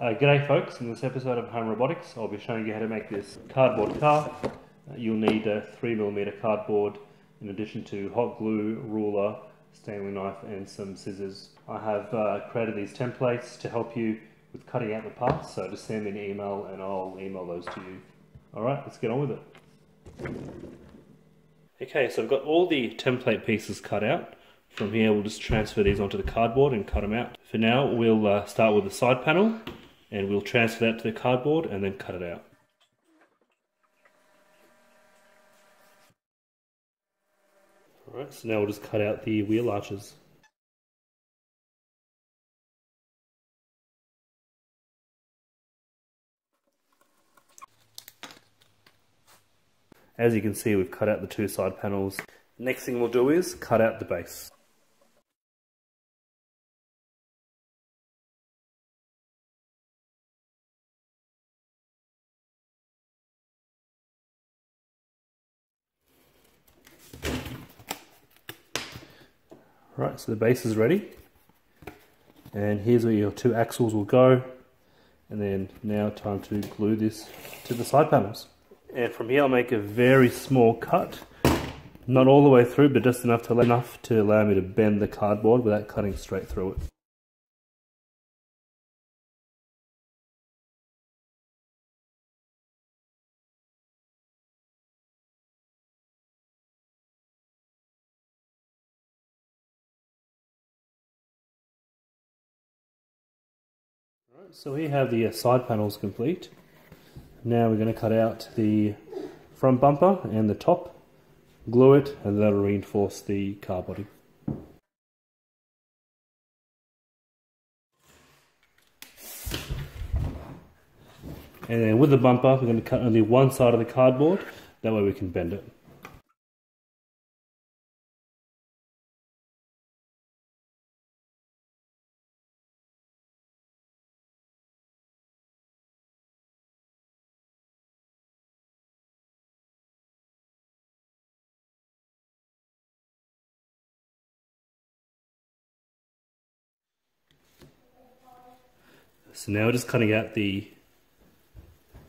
G'day folks, in this episode of Home Robotics I'll be showing you how to make this cardboard car. You'll need a 3mm cardboard in addition to hot glue, ruler, Stanley knife and some scissors. I have created these templates to help you with cutting out the parts, so just send me an email and I'll email those to you. Alright, let's get on with it. Okay, so I've got all the template pieces cut out. From here we'll just transfer these onto the cardboard and cut them out. For now we'll start with the side panel and we'll transfer that to the cardboard and then cut it out. Alright, so now we'll just cut out the wheel arches. As you can see, we've cut out the two side panels. Next thing we'll do is cut out the base. Right, so the base is ready, and here's where your two axles will go, and then now time to glue this to the side panels. And from here I'll make a very small cut, not all the way through but just enough to allow me to bend the cardboard without cutting straight through it. So we have the side panels complete. Now we're going to cut out the front bumper and the top, glue it, and that'll reinforce the car body. And then with the bumper, we're going to cut only one side of the cardboard, that way we can bend it. So now we're just cutting out the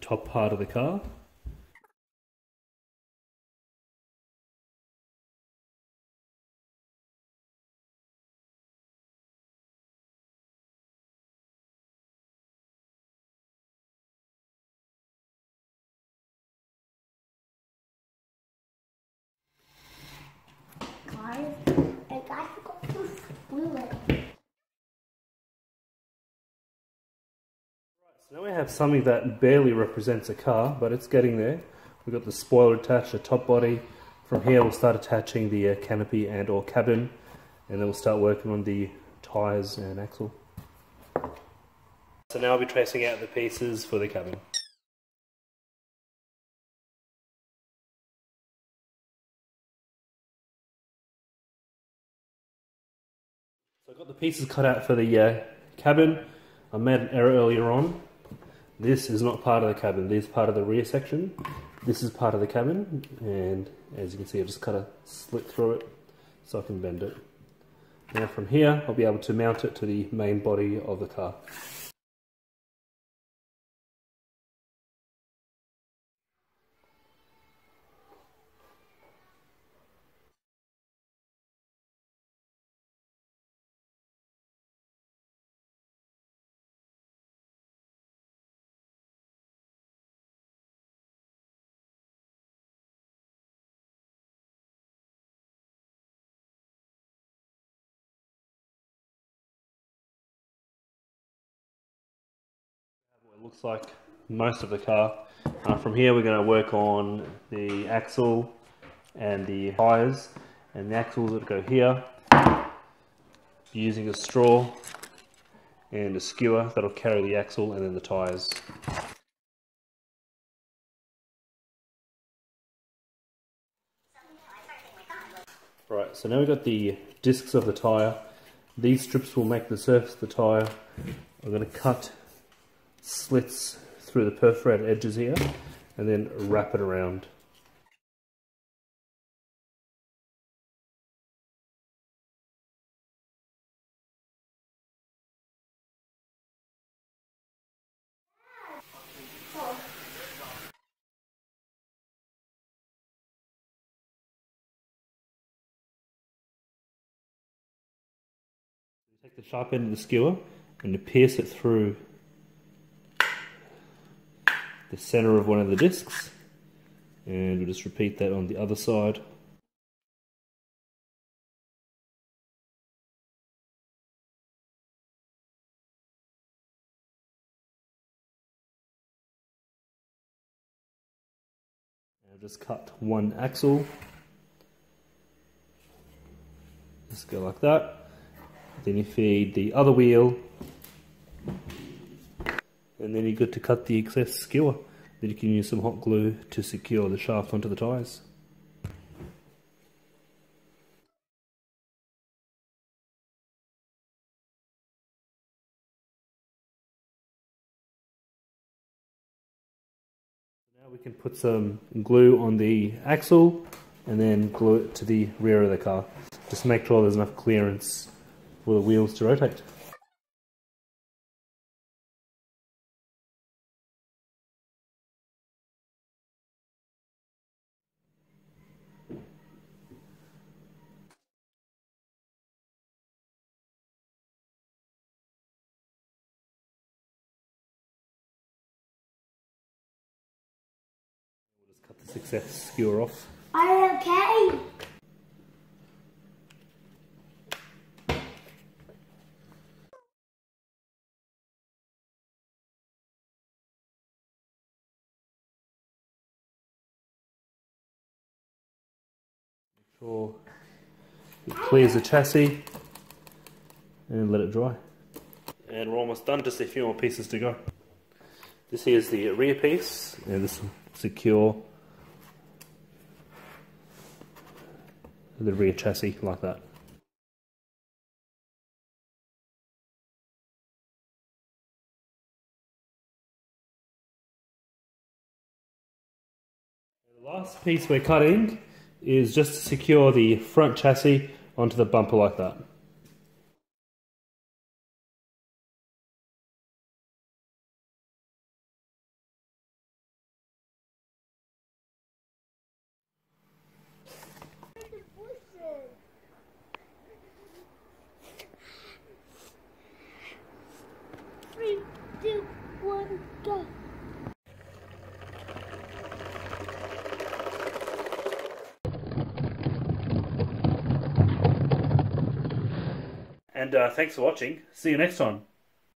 top part of the car. I forgot to glue it. So now we have something that barely represents a car, but it's getting there. We've got the spoiler attached, the top body. From here we'll start attaching the canopy and or cabin, and then we'll start working on the tyres and axle. So now I'll be tracing out the pieces for the cabin. So I've got the pieces cut out for the cabin. I made an error earlier on. This is not part of the cabin, this is part of the rear section. This is part of the cabin, and as you can see I've just cut a slit through it so I can bend it. Now from here I'll be able to mount it to the main body of the car. What it looks like most of the car. From here we're going to work on the axle and the tyres, and the axles that go here using a straw and a skewer that'll carry the axle, and then the tyres. Right, so now we've got the discs of the tyre. These strips will make the surface of the tyre. I'm going to cut slits through the perforated edges here and then wrap it around. Take the sharp end of the skewer and you pierce it through the center of one of the discs, and we'll just repeat that on the other side. And just cut one axle, just go like that. Then you feed the other wheel, and then you're good to cut the excess skewer. Then you can use some hot glue to secure the shaft onto the tyres. Now we can put some glue on the axle and then glue it to the rear of the car. Just make sure there's enough clearance for the wheels to rotate. We'll just cut the excess skewer off. Are you okay? Make sure it clears the chassis and let it dry. And we're almost done, just a few more pieces to go. This here is the rear piece, and this will secure the rear chassis like that. And the last piece we're cutting is just to secure the front chassis onto the bumper like that. Three, two, one, go. And thanks for watching. See you next time.